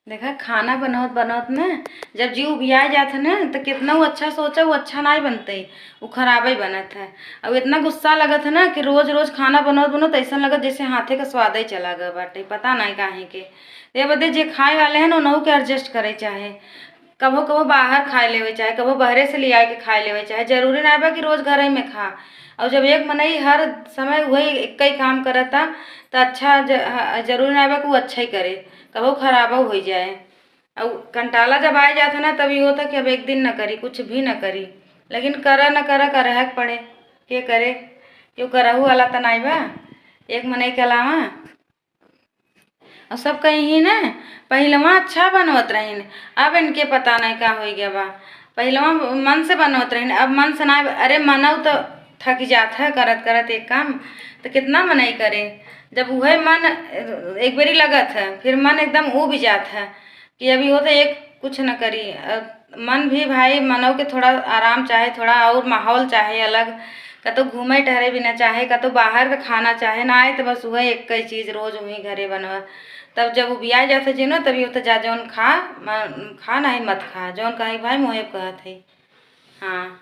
देखा खाना बनावत बनावत ना, जब जीव उबिया जात है ना तो कितना वो अच्छा सोचा वो अच्छा नहीं बनते, वो खराब ही बनत है। अब इतना गुस्सा लगत है ना कि रोज रोज खाना बनावत बनावत ऐसा लगत जैसे हाथे का स्वाद ही चला गया बाटे, पता नहीं काहे के। ये बदे जे खाए वाले हैं ना उनहु के एडजस्ट करे चाहे, कभो कभो बाहर खाए लेवे चाहे कभो बहरे से ले आए के खाए लेवे चाहे, जरूरी ना बा कि रोज घर ही में खा। और जब एक मनई हर समय वही एक ही काम करता तो अच्छा जरूरी ना बा कि वो अच्छा ही करे, कभो खराबो हो जाए। और कंटाला जब आ जाता ना तभी होता कि अब एक दिन न करी कुछ भी न करी, लेकिन करा न करा करे के पड़े, के करे, क्यों करहु वाला तो नहीं बा एक मनई के अलावा। और सब कहीं ही ना पहलवा अच्छा बनवत रहीन, अब इनके पता नहीं का हो गया बा। पहलवा मन से बनवत रहीन, अब मन से ना, अरे मनऊ तो थक जात है करत करत एक काम, तो कितना मनई करे। जब वह मन एक बारी लगत है फिर मन एकदम ऊब जात है कि अभी हो तो एक कुछ न करी। मन भी भाई मनऊ के थोड़ा आराम चाहे, थोड़ा और माहौल चाहे अलग, कतो घूमे टहरे भी न चाहे, कतो बाहर का खाना चाहे ना आए तो बस वह एक ही चीज़ रोज वहीं घरे बनवा। तब जब वो बिया जाते जिनो तभी होता जा जौन खा खा नहीं मत खा, जौन कही भाई मुहे कहत है। हाँ।